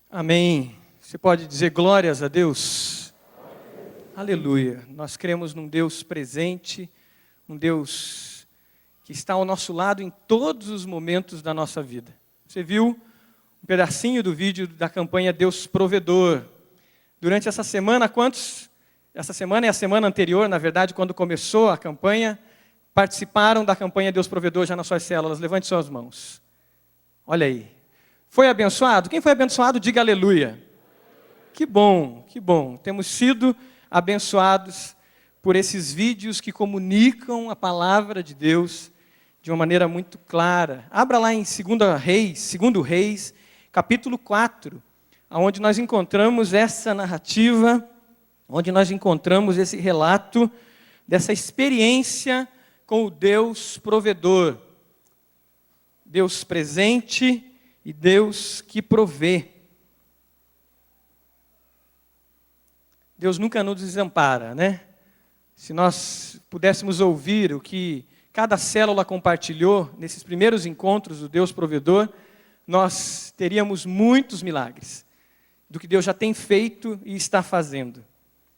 Amém. Você pode dizer glórias a Deus? Aleluia. Nós cremos num Deus presente, um Deus que está ao nosso lado em todos os momentos da nossa vida. Você viu um pedacinho do vídeo da campanha Deus Provedor. Durante essa semana, essa semana e a semana anterior, na verdade, quando começou a campanha, participaram da campanha Deus Provedor já nas suas células? Levante suas mãos. Olha aí. Foi abençoado? Quem foi abençoado, diga aleluia. Que bom, que bom. Temos sido abençoados por esses vídeos que comunicam a palavra de Deus de uma maneira muito clara. Abra lá em 2 Reis, capítulo 4, onde nós encontramos essa narrativa, onde nós encontramos esse relato dessa experiência com o Deus provedor, Deus presente e Deus que provê. Deus nunca nos desampara, né? Se nós pudéssemos ouvir o que cada célula compartilhou nesses primeiros encontros do Deus provedor, nós teríamos muitos milagres do que Deus já tem feito e está fazendo.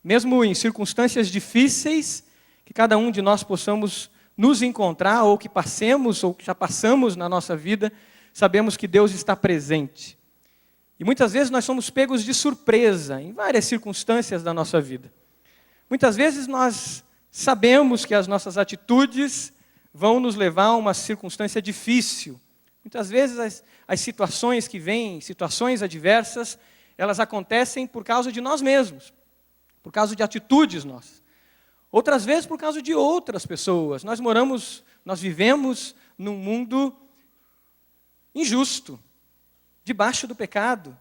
Mesmo em circunstâncias difíceis, que cada um de nós possamos nos encontrar, ou que passemos, ou que já passamos na nossa vida, sabemos que Deus está presente. E muitas vezes nós somos pegos de surpresa em várias circunstâncias da nossa vida. Muitas vezes nós sabemos que as nossas atitudes vão nos levar a uma circunstância difícil. Muitas vezes as situações que vêm, situações adversas, elas acontecem por causa de nós mesmos, por causa de atitudes nossas. Outras vezes por causa de outras pessoas. Nós vivemos num mundo injusto, debaixo do pecado,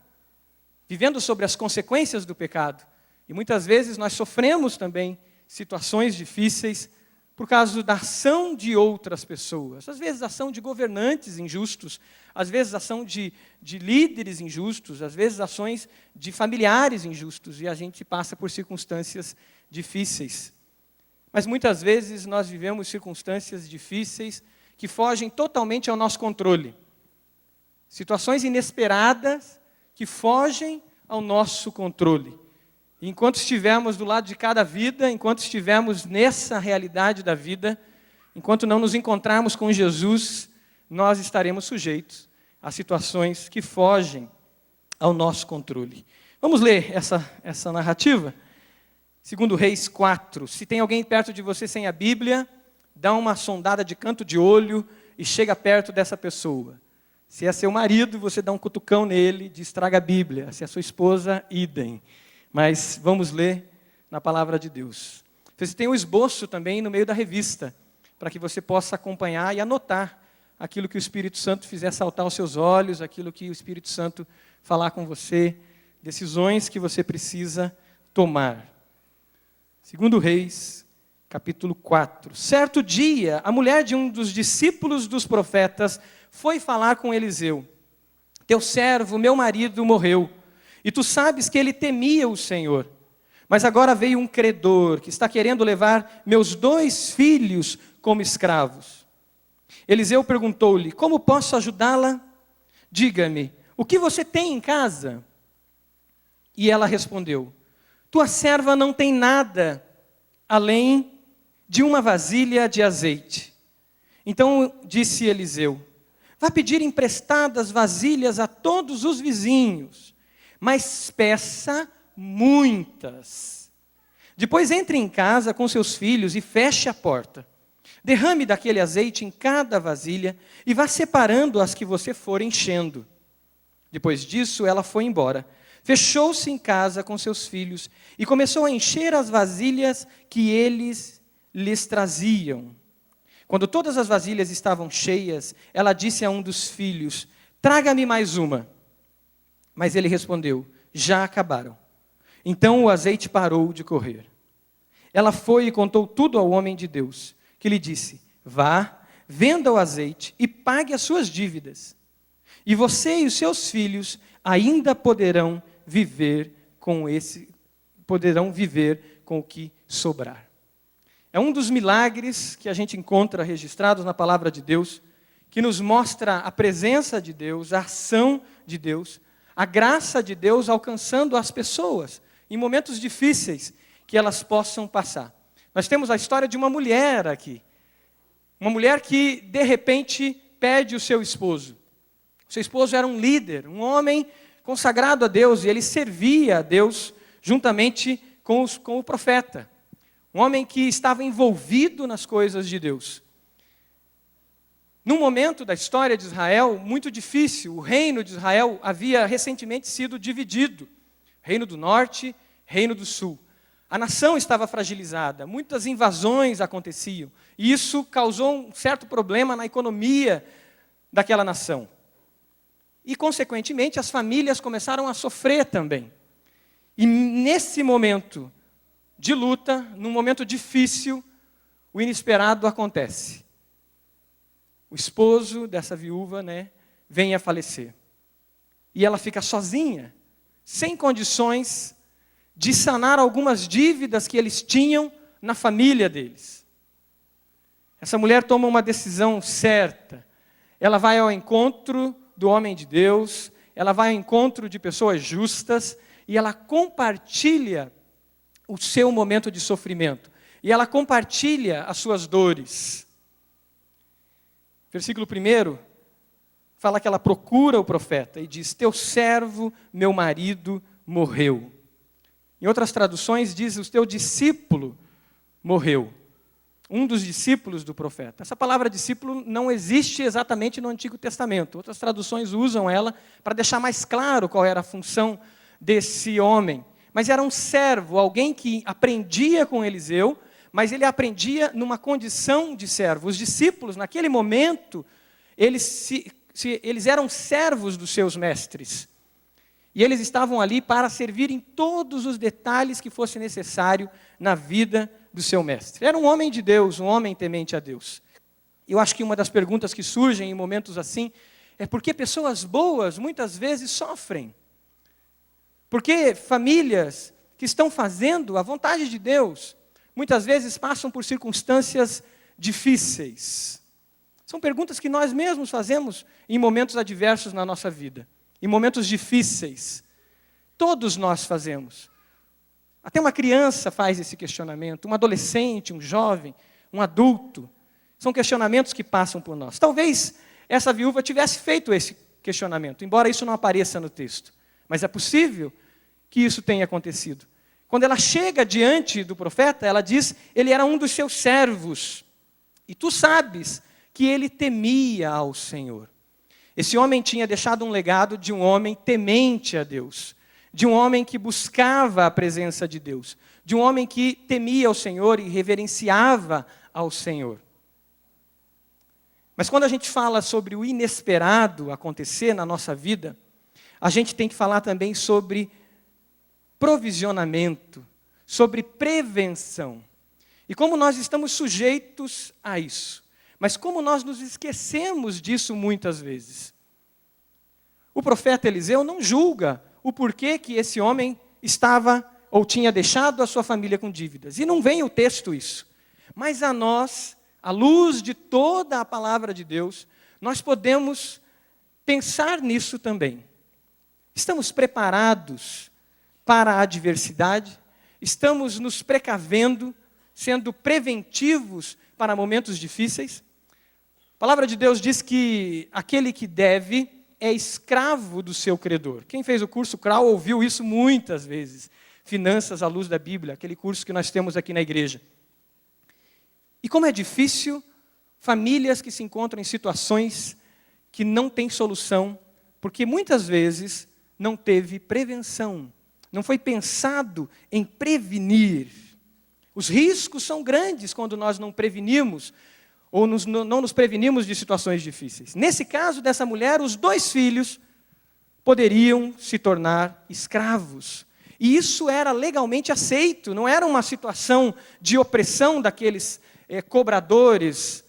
vivendo sobre as consequências do pecado. E muitas vezes nós sofremos também situações difíceis por causa da ação de outras pessoas. Às vezes ação de governantes injustos, às vezes ação de líderes injustos, às vezes ações de familiares injustos, e a gente passa por circunstâncias difíceis. Mas muitas vezes nós vivemos circunstâncias difíceis que fogem totalmente ao nosso controle. Situações inesperadas que fogem ao nosso controle. E enquanto estivermos do lado de cada vida, enquanto estivermos nessa realidade da vida, enquanto não nos encontrarmos com Jesus, nós estaremos sujeitos a situações que fogem ao nosso controle. Vamos ler essa narrativa? 2 Reis 4. Se tem alguém perto de você sem a Bíblia, dá uma sondada de canto de olho e chega perto dessa pessoa. Se é seu marido, você dá um cutucão nele, diz traga a Bíblia. Se é sua esposa, idem. Mas vamos ler na palavra de Deus. Você tem um esboço também no meio da revista, para que você possa acompanhar e anotar aquilo que o Espírito Santo fizer saltar aos seus olhos, aquilo que o Espírito Santo falar com você, decisões que você precisa tomar. 2 Reis, capítulo 4. Certo dia, a mulher de um dos discípulos dos profetas foi falar com Eliseu. Teu servo, meu marido, morreu, e tu sabes que ele temia o Senhor. Mas agora veio um credor que está querendo levar meus 2 filhos como escravos. Eliseu perguntou-lhe, como posso ajudá-la? Diga-me, o que você tem em casa? E ela respondeu, tua serva não tem nada, além de uma vasilha de azeite. Então disse Eliseu, vá pedir emprestadas vasilhas a todos os vizinhos, mas peça muitas. Depois entre em casa com seus filhos e feche a porta. Derrame daquele azeite em cada vasilha e vá separando as que você for enchendo. Depois disso, ela foi embora. Fechou-se em casa com seus filhos e começou a encher as vasilhas que eles lhes traziam. Quando todas as vasilhas estavam cheias, ela disse a um dos filhos, traga-me mais uma. Mas ele respondeu, já acabaram. Então o azeite parou de correr. Ela foi e contou tudo ao homem de Deus, que lhe disse, vá, venda o azeite e pague as suas dívidas. E você e os seus filhos ainda poderão viver com o que sobrar. É um dos milagres que a gente encontra registrados na palavra de Deus, que nos mostra a presença de Deus, a ação de Deus, a graça de Deus alcançando as pessoas em momentos difíceis que elas possam passar. Nós temos a história de uma mulher aqui. Uma mulher que, de repente, perde o seu esposo. O seu esposo era um líder, um homem consagrado a Deus, e ele servia a Deus juntamente com o profeta. Um homem que estava envolvido nas coisas de Deus. Num momento da história de Israel muito difícil, o reino de Israel havia recentemente sido dividido. Reino do Norte, Reino do Sul. A nação estava fragilizada, muitas invasões aconteciam. E isso causou um certo problema na economia daquela nação. E, consequentemente, as famílias começaram a sofrer também. E nesse momento de luta, num momento difícil, o inesperado acontece. O esposo dessa viúva, vem a falecer. E ela fica sozinha, sem condições de sanar algumas dívidas que eles tinham na família deles. Essa mulher toma uma decisão certa. Ela vai ao encontro do homem de Deus, ela vai ao encontro de pessoas justas, e ela compartilha o seu momento de sofrimento. E ela compartilha as suas dores. Versículo 1 fala que ela procura o profeta e diz: teu servo, meu marido, morreu. Em outras traduções diz: o teu discípulo morreu. Um dos discípulos do profeta. Essa palavra discípulo não existe exatamente no Antigo Testamento. Outras traduções usam ela para deixar mais claro qual era a função desse homem. Mas era um servo, alguém que aprendia com Eliseu, mas ele aprendia numa condição de servo. Os discípulos, naquele momento, eles eram servos dos seus mestres. E eles estavam ali para servir em todos os detalhes que fosse necessário na vida do seu mestre. Era um homem de Deus, um homem temente a Deus. Eu acho que uma das perguntas que surgem em momentos assim é por que pessoas boas muitas vezes sofrem? Por que famílias que estão fazendo a vontade de Deus muitas vezes passam por circunstâncias difíceis? São perguntas que nós mesmos fazemos em momentos adversos na nossa vida, em momentos difíceis. Todos nós fazemos. Até uma criança faz esse questionamento, um adolescente, um jovem, um adulto. São questionamentos que passam por nós. Talvez essa viúva tivesse feito esse questionamento, embora isso não apareça no texto. Mas é possível que isso tenha acontecido. Quando ela chega diante do profeta, ela diz: ele era um dos seus servos. E tu sabes que ele temia ao Senhor. Esse homem tinha deixado um legado de um homem temente a Deus. De um homem que buscava a presença de Deus. De um homem que temia ao Senhor e reverenciava ao Senhor. Mas quando a gente fala sobre o inesperado acontecer na nossa vida, a gente tem que falar também sobre provisionamento, sobre prevenção. E como nós estamos sujeitos a isso. Mas como nós nos esquecemos disso muitas vezes. O profeta Eliseu não julga o porquê que esse homem estava ou tinha deixado a sua família com dívidas. E não vem o texto isso. Mas a nós, à luz de toda a palavra de Deus, nós podemos pensar nisso também. Estamos preparados para a adversidade? Estamos nos precavendo, sendo preventivos para momentos difíceis? A palavra de Deus diz que aquele que deve é escravo do seu credor. Quem fez o curso CRAU ouviu isso muitas vezes. Finanças à luz da Bíblia, aquele curso que nós temos aqui na igreja. E como é difícil, famílias que se encontram em situações que não têm solução, porque muitas vezes não teve prevenção, não foi pensado em prevenir. Os riscos são grandes quando nós não prevenimos, ou não nos prevenimos de situações difíceis. Nesse caso dessa mulher, os 2 filhos poderiam se tornar escravos. E isso era legalmente aceito, não era uma situação de opressão daqueles cobradores,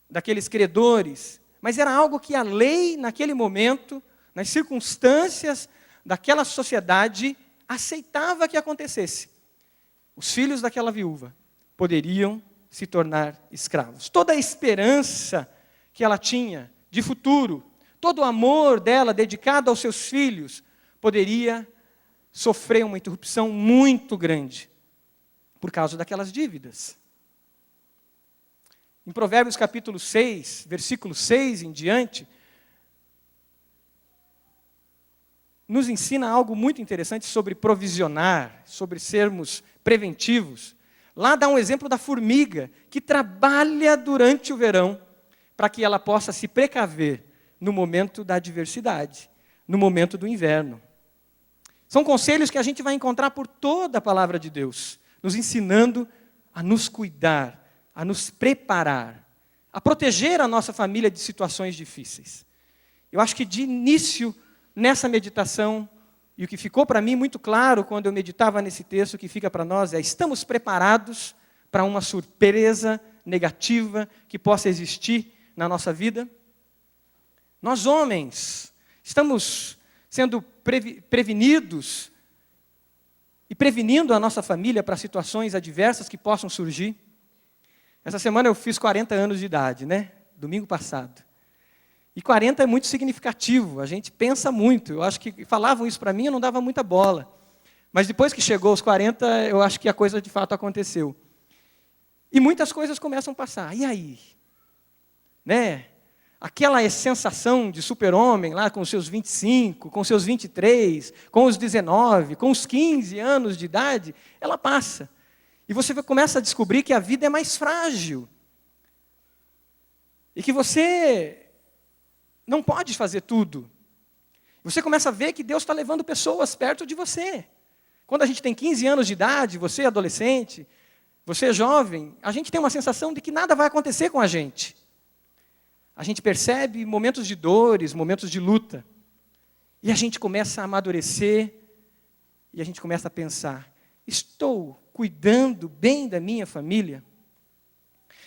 daqueles credores, mas era algo que a lei, naquele momento, nas circunstâncias daquela sociedade, aceitava que acontecesse. Os filhos daquela viúva poderiam se tornar escravos. Toda a esperança que ela tinha de futuro, todo o amor dela dedicado aos seus filhos, poderia sofrer uma interrupção muito grande por causa daquelas dívidas. Em Provérbios capítulo 6, versículo 6 em diante, nos ensina algo muito interessante sobre provisionar, sobre sermos preventivos. Lá dá um exemplo da formiga, que trabalha durante o verão, para que ela possa se precaver no momento da adversidade, no momento do inverno. São conselhos que a gente vai encontrar por toda a palavra de Deus, nos ensinando a nos cuidar, a nos preparar, a proteger a nossa família de situações difíceis. Eu acho que de início, nessa meditação, e o que ficou para mim muito claro quando eu meditava nesse texto, o que fica para nós é: estamos preparados para uma surpresa negativa que possa existir na nossa vida? Nós, homens, estamos sendo prevenidos e prevenindo a nossa família para situações adversas que possam surgir? Essa semana eu fiz 40 anos de idade, né? Domingo passado. E 40 é muito significativo, a gente pensa muito. Eu acho que falavam isso para mim, eu não dava muita bola. Mas depois que chegou aos 40, eu acho que a coisa de fato aconteceu. E muitas coisas começam a passar. E aí? Né? Aquela sensação de super-homem lá com os seus 25, com os seus 23, com os 19, com os 15 anos de idade, ela passa. E você começa a descobrir que a vida é mais frágil. E que você não pode fazer tudo. Você começa a ver que Deus está levando pessoas perto de você. Quando a gente tem 15 anos de idade, você é adolescente, você é jovem, a gente tem uma sensação de que nada vai acontecer com a gente. A gente percebe momentos de dores, momentos de luta. E a gente começa a amadurecer, e a gente começa a pensar: estou cuidando bem da minha família?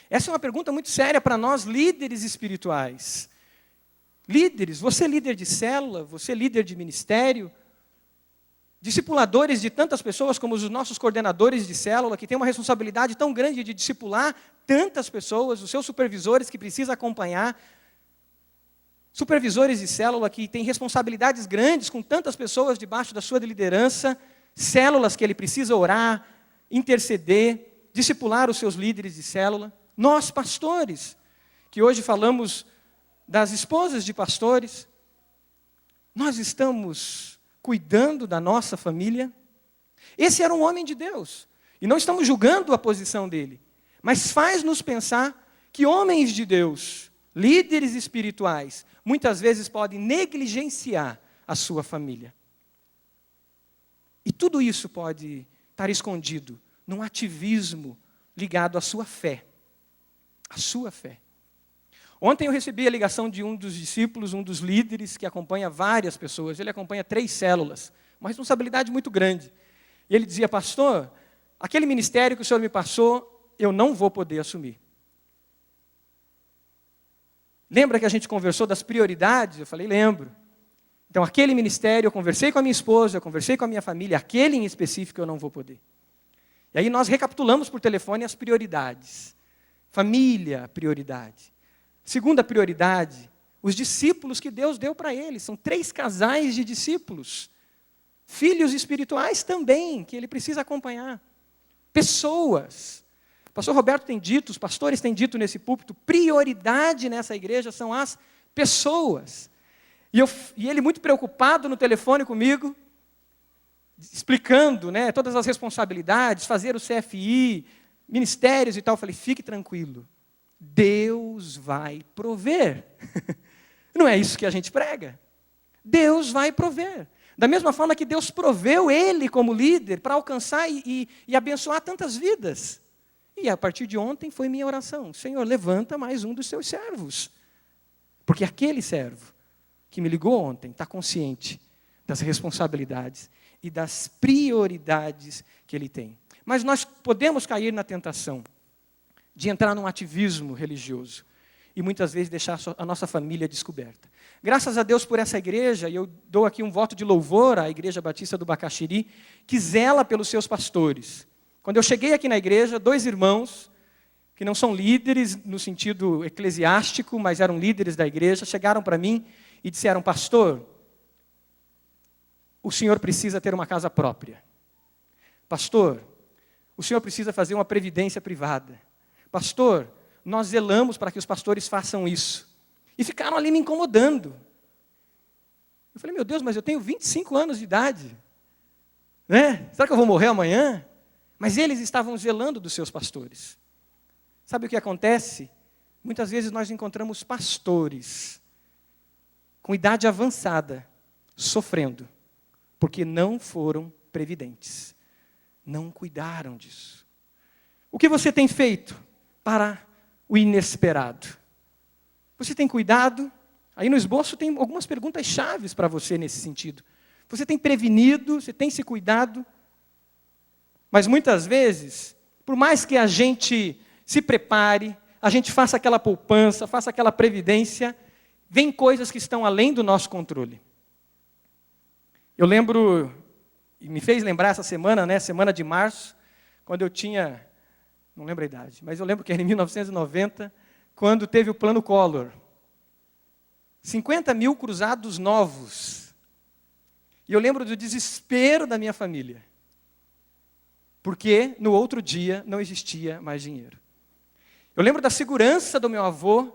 Essa é uma pergunta muito séria para nós, líderes espirituais. Líderes, você é líder de célula, você é líder de ministério, discipuladores de tantas pessoas como os nossos coordenadores de célula, que têm uma responsabilidade tão grande de discipular tantas pessoas, os seus supervisores que precisam acompanhar, supervisores de célula que têm responsabilidades grandes com tantas pessoas debaixo da sua liderança, células que ele precisa orar, interceder, discipular os seus líderes de célula. Nós, pastores, que hoje falamos das esposas de pastores, nós estamos cuidando da nossa família? Esse era um homem de Deus, e não estamos julgando a posição dele, mas faz-nos pensar que homens de Deus, líderes espirituais, muitas vezes podem negligenciar a sua família. E tudo isso pode estar escondido num ativismo ligado à sua fé. A sua fé. Ontem eu recebi a ligação de um dos discípulos, um dos líderes, que acompanha várias pessoas. Ele acompanha 3 células, uma responsabilidade muito grande. E ele dizia: pastor, aquele ministério que o senhor me passou, eu não vou poder assumir. Lembra que a gente conversou das prioridades? Eu falei: lembro. Então, aquele ministério, eu conversei com a minha esposa, eu conversei com a minha família, aquele em específico eu não vou poder. E aí nós recapitulamos por telefone as prioridades. Família, prioridade. Segunda prioridade, os discípulos que Deus deu para eles. São 3 casais de discípulos. Filhos espirituais também, que ele precisa acompanhar. Pessoas. O pastor Roberto tem dito, os pastores têm dito nesse púlpito, prioridade nessa igreja são as pessoas. E ele muito preocupado no telefone comigo, explicando, né, todas as responsabilidades, fazer o CFI, ministérios e tal. Eu falei: fique tranquilo. Deus vai prover. Não é isso que a gente prega? Deus vai prover. Da mesma forma que Deus proveu ele como líder para alcançar e abençoar tantas vidas. E a partir de ontem foi minha oração: Senhor, levanta mais um dos seus servos. Porque aquele servo que me ligou ontem está consciente das responsabilidades e das prioridades que ele tem. Mas nós podemos cair na tentação de entrar num ativismo religioso e muitas vezes deixar a nossa família descoberta. Graças a Deus por essa igreja, e eu dou aqui um voto de louvor à Igreja Batista do Bacaxiri, que zela pelos seus pastores. Quando eu cheguei aqui na igreja, 2 irmãos, que não são líderes no sentido eclesiástico, mas eram líderes da igreja, chegaram para mim e disseram: pastor, o senhor precisa ter uma casa própria. Pastor, o senhor precisa fazer uma previdência privada. Pastor, nós zelamos para que os pastores façam isso. E ficaram ali me incomodando. Eu falei: meu Deus, mas eu tenho 25 anos de idade. Né? Será que eu vou morrer amanhã? Mas eles estavam zelando dos seus pastores. Sabe o que acontece? Muitas vezes nós encontramos pastores com idade avançada, sofrendo, porque não foram previdentes. Não cuidaram disso. O que você tem feito para o inesperado? Você tem cuidado? Aí no esboço tem algumas perguntas chaves para você nesse sentido. Você tem prevenido, você tem se cuidado? Mas muitas vezes, por mais que a gente se prepare, a gente faça aquela poupança, faça aquela previdência, vem coisas que estão além do nosso controle. Eu lembro, e me fez lembrar essa semana, né, semana de março, quando eu tinha, não lembro a idade, mas eu lembro que era em 1990, quando teve o Plano Collor. 50 mil cruzados novos. E eu lembro do desespero da minha família. Porque no outro dia não existia mais dinheiro. Eu lembro da segurança do meu avô,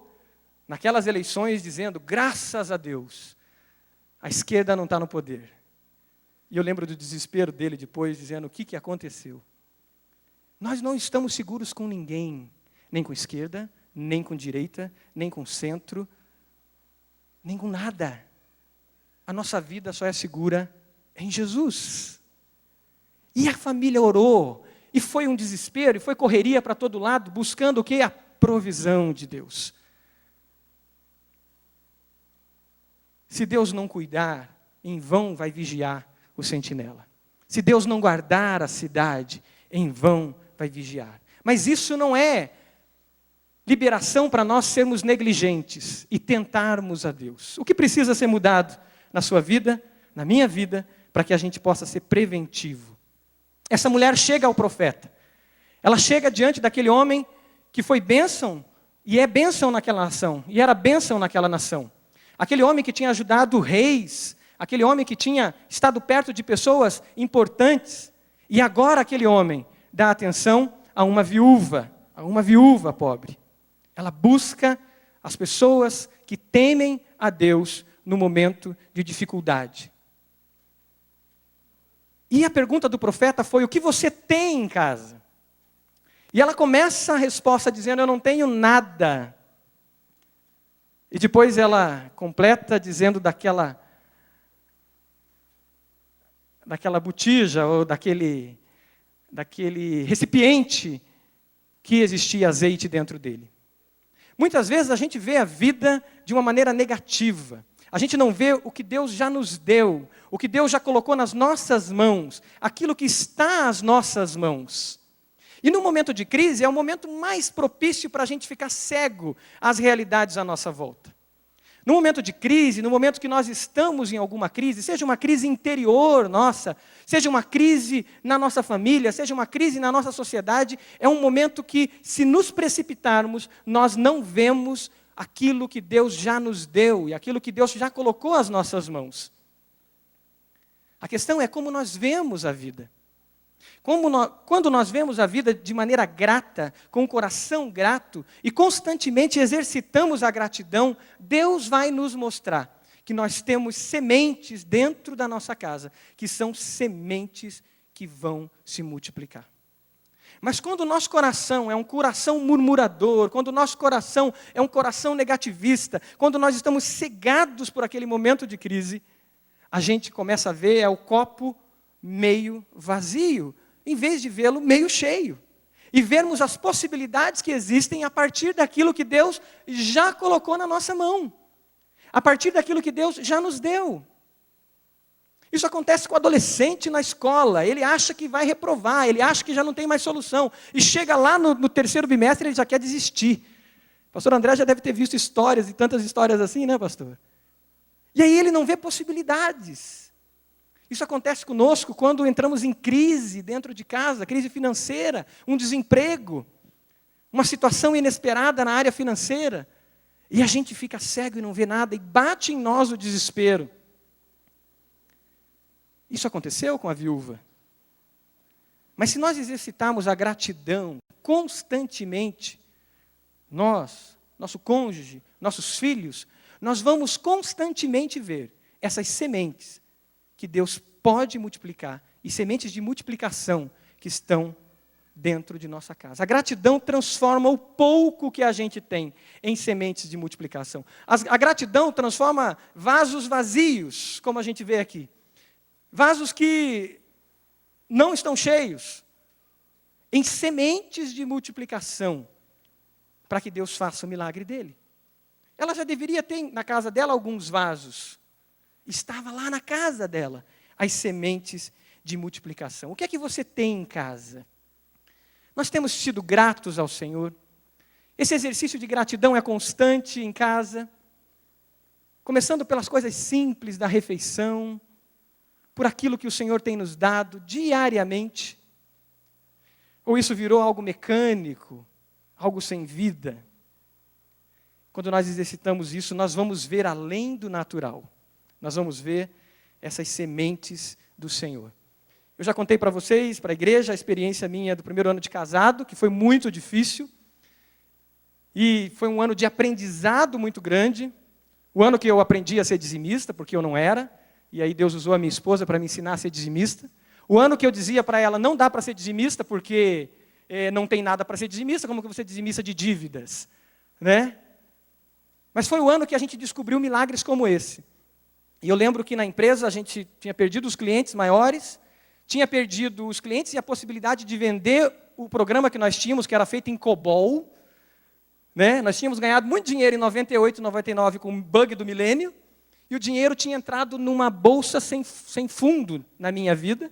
naquelas eleições, dizendo: graças a Deus, a esquerda não está no poder. E eu lembro do desespero dele depois, dizendo: o que aconteceu? Nós não estamos seguros com ninguém, nem com esquerda, nem com direita, nem com centro, nem com nada. A nossa vida só é segura em Jesus. E a família orou, e foi um desespero, e foi correria para todo lado, buscando o quê? A provisão de Deus. Se Deus não cuidar, em vão vai vigiar o sentinela. Se Deus não guardar a cidade, em vão vai vigiar. Mas isso não é liberação para nós sermos negligentes e tentarmos a Deus. O que precisa ser mudado na sua vida, na minha vida, para que a gente possa ser preventivo? Essa mulher chega ao profeta. Ela chega diante daquele homem que foi bênção, e é bênção naquela nação, e era bênção naquela nação. Aquele homem que tinha ajudado reis, aquele homem que tinha estado perto de pessoas importantes, e agora aquele homem dá atenção a uma viúva pobre. Ela busca as pessoas que temem a Deus no momento de dificuldade. E a pergunta do profeta foi: o que você tem em casa? E ela começa a resposta dizendo: eu não tenho nada. E depois ela completa dizendo daquela botija ou daquele recipiente que existia azeite dentro dele. Muitas vezes a gente vê a vida de uma maneira negativa. A gente não vê o que Deus já nos deu, o que Deus já colocou nas nossas mãos, aquilo que está às nossas mãos. E no momento de crise é o momento mais propício para a gente ficar cego às realidades à nossa volta. No momento de crise, no momento que nós estamos em alguma crise, seja uma crise interior nossa, seja uma crise na nossa família, seja uma crise na nossa sociedade, é um momento que, se nos precipitarmos, nós não vemos aquilo que Deus já nos deu e aquilo que Deus já colocou às nossas mãos. A questão é como nós vemos a vida. Quando nós vemos a vida de maneira grata, com o coração grato, e constantemente exercitamos a gratidão, Deus vai nos mostrar que nós temos sementes dentro da nossa casa, que são sementes que vão se multiplicar. Mas quando o nosso coração é um coração murmurador, quando o nosso coração é um coração negativista, quando nós estamos cegados por aquele momento de crise, a gente começa a ver o copo meio vazio, em vez de vê-lo meio cheio. E vermos as possibilidades que existem a partir daquilo que Deus já colocou na nossa mão. A partir daquilo que Deus já nos deu. Isso acontece com o adolescente na escola. Ele acha que vai reprovar, ele acha que já não tem mais solução. E chega lá no terceiro bimestre, ele já quer desistir. O pastor André já deve ter visto histórias, e tantas histórias assim, né, pastor? E aí ele não vê possibilidades. Isso acontece conosco quando entramos em crise dentro de casa, crise financeira, um desemprego, uma situação inesperada na área financeira. E a gente fica cego e não vê nada, e bate em nós o desespero. Isso aconteceu com a viúva. Mas se nós exercitarmos a gratidão constantemente, nós, nosso cônjuge, nossos filhos, nós vamos constantemente ver essas sementes que Deus pode multiplicar, e sementes de multiplicação que estão dentro de nossa casa. A gratidão transforma o pouco que a gente tem em sementes de multiplicação. A gratidão transforma vasos vazios, como a gente vê aqui. Vasos que não estão cheios, em sementes de multiplicação, para que Deus faça o milagre dele. Ela já deveria ter na casa dela alguns vasos. Estava lá na casa dela, as sementes de multiplicação. O que é que você tem em casa? Nós temos sido gratos ao Senhor. Esse exercício de gratidão é constante em casa, começando pelas coisas simples da refeição, por aquilo que o Senhor tem nos dado diariamente. Ou isso virou algo mecânico, algo sem vida? Quando nós exercitamos isso, nós vamos ver além do natural. Nós vamos ver essas sementes do Senhor. Eu já contei para vocês, para a igreja, a experiência minha do primeiro ano de casado, que foi muito difícil. E foi um ano de aprendizado muito grande. O ano que eu aprendi a ser dizimista, porque eu não era. E aí Deus usou a minha esposa para me ensinar a ser dizimista. O ano que eu dizia para ela, não dá para ser dizimista, porque não tem nada para ser dizimista, como que você é dizimista de dívidas? Né? Mas foi o ano que a gente descobriu milagres como esse. E eu lembro que na empresa a gente tinha perdido os clientes maiores, tinha perdido os clientes e a possibilidade de vender o programa que nós tínhamos, que era feito em COBOL. Né? Nós tínhamos ganhado muito dinheiro em 98, 99 com o bug do milênio, e o dinheiro tinha entrado numa bolsa sem fundo na minha vida.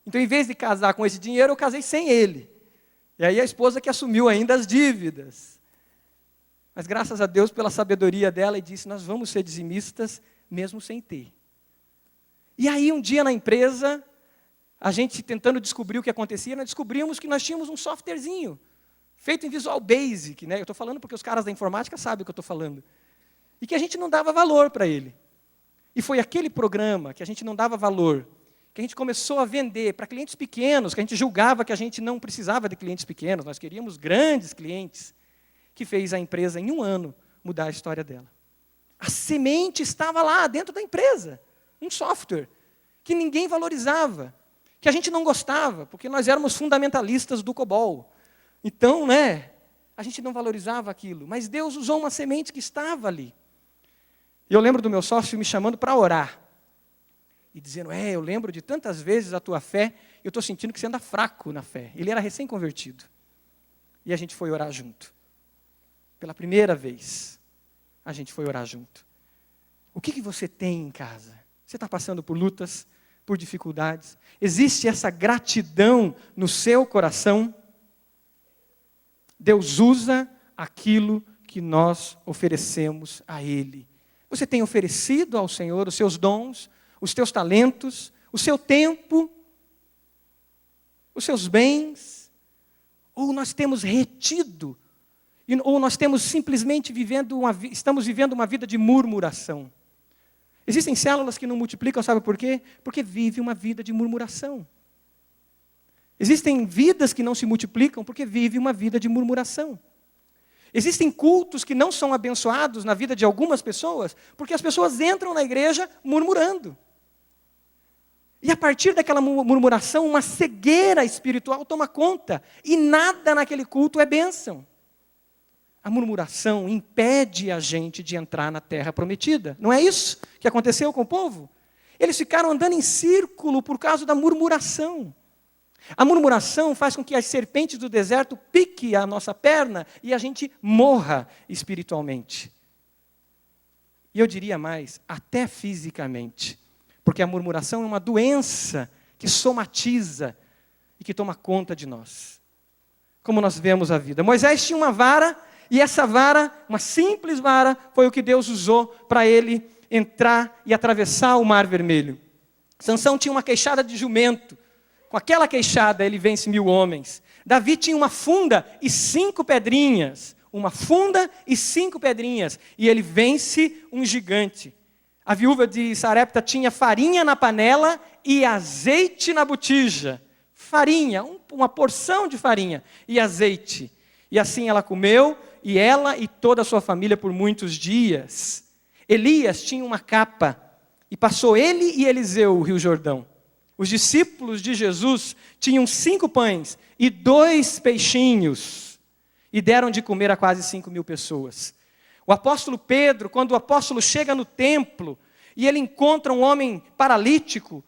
Então, em vez de casar com esse dinheiro, eu casei sem ele. E aí a esposa que assumiu ainda as dívidas. Mas graças a Deus pela sabedoria dela, e disse, nós vamos ser dizimistas mesmo sem ter. E aí um dia na empresa, a gente tentando descobrir o que acontecia, nós descobrimos que nós tínhamos um softwarezinho, feito em Visual Basic, né? Eu estou falando porque os caras da informática sabem o que eu estou falando. E que a gente não dava valor para ele. E foi aquele programa que a gente não dava valor, que a gente começou a vender para clientes pequenos, que a gente julgava que a gente não precisava de clientes pequenos, nós queríamos grandes clientes, que fez a empresa, em um ano, mudar a história dela. A semente estava lá, dentro da empresa, um software, que ninguém valorizava, que a gente não gostava, porque nós éramos fundamentalistas do COBOL. Então, a gente não valorizava aquilo, mas Deus usou uma semente que estava ali. E eu lembro do meu sócio me chamando para orar, e dizendo, eu lembro de tantas vezes a tua fé, eu estou sentindo que você anda fraco na fé. Ele era recém-convertido. E a gente foi orar junto. Pela primeira vez, a gente foi orar junto. O que você tem em casa? Você está passando por lutas, por dificuldades? Existe essa gratidão no seu coração? Deus usa aquilo que nós oferecemos a Ele. Você tem oferecido ao Senhor os seus dons, os teus talentos, o seu tempo, os seus bens? Ou nós temos retido? Ou nós temos simplesmente estamos vivendo uma vida de murmuração? Existem células que não multiplicam, sabe por quê? Porque vive uma vida de murmuração. Existem vidas que não se multiplicam porque vive uma vida de murmuração. Existem cultos que não são abençoados na vida de algumas pessoas porque as pessoas entram na igreja murmurando. E a partir daquela murmuração, uma cegueira espiritual toma conta e nada naquele culto é bênção. A murmuração impede a gente de entrar na terra prometida. Não é isso que aconteceu com o povo? Eles ficaram andando em círculo por causa da murmuração. A murmuração faz com que as serpentes do deserto piquem a nossa perna e a gente morra espiritualmente. E eu diria mais, até fisicamente. Porque a murmuração é uma doença que somatiza e que toma conta de nós. Como nós vemos a vida. Moisés tinha uma vara, e essa vara, uma simples vara, foi o que Deus usou para ele entrar e atravessar o Mar Vermelho. Sansão tinha uma queixada de jumento. Com aquela queixada ele vence 1000 homens. Davi tinha uma funda e 5 pedrinhas. uma funda e 5 pedrinhas, e ele vence um gigante. A viúva de Sarepta tinha farinha na panela e azeite na botija. Farinha, uma porção de farinha e azeite. E assim ela comeu, e ela e toda a sua família por muitos dias. Elias tinha uma capa, e passou ele e Eliseu o rio Jordão. Os discípulos de Jesus tinham 5 pães e 2 peixinhos, e deram de comer a quase 5.000 pessoas. O apóstolo Pedro, quando o apóstolo chega no templo, e ele encontra um homem paralítico,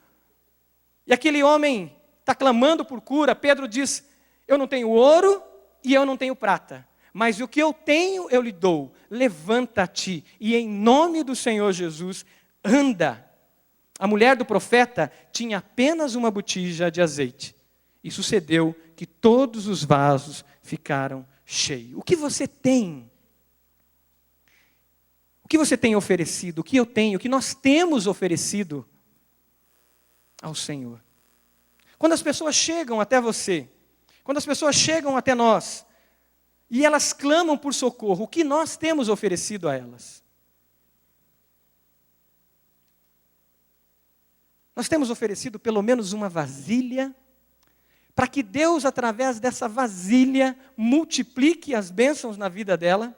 e aquele homem está clamando por cura, Pedro diz, eu não tenho ouro e eu não tenho prata, mas o que eu tenho eu lhe dou, levanta-te, e em nome do Senhor Jesus, anda. A mulher do profeta tinha apenas uma botija de azeite, e sucedeu que todos os vasos ficaram cheios. O que você tem? O que você tem oferecido? O que eu tenho? O que nós temos oferecido ao Senhor? Quando as pessoas chegam até você, quando as pessoas chegam até nós, e elas clamam por socorro, o que nós temos oferecido a elas? Nós temos oferecido pelo menos uma vasilha, para que Deus, através dessa vasilha, multiplique as bênçãos na vida dela?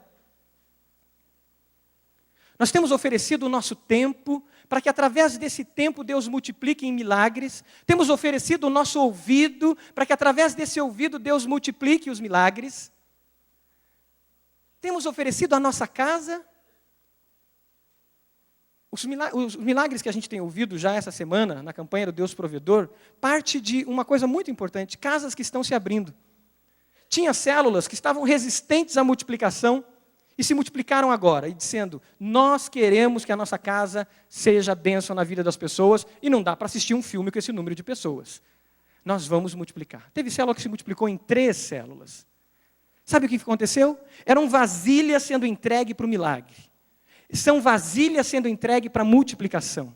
Nós temos oferecido o nosso tempo, para que através desse tempo Deus multiplique em milagres. Temos oferecido o nosso ouvido, para que através desse ouvido Deus multiplique os milagres. Temos oferecido a nossa casa. Os milagres que a gente tem ouvido já essa semana, na campanha do Deus Provedor, parte de uma coisa muito importante, casas que estão se abrindo. Tinha células que estavam resistentes à multiplicação, e se multiplicaram agora, e dizendo, nós queremos que a nossa casa seja bênção na vida das pessoas, e não dá para assistir um filme com esse número de pessoas. Nós vamos multiplicar. Teve célula que se multiplicou em 3 células. Sabe o que aconteceu? Eram vasilhas sendo entregue para o milagre. São vasilhas sendo entregue para a multiplicação.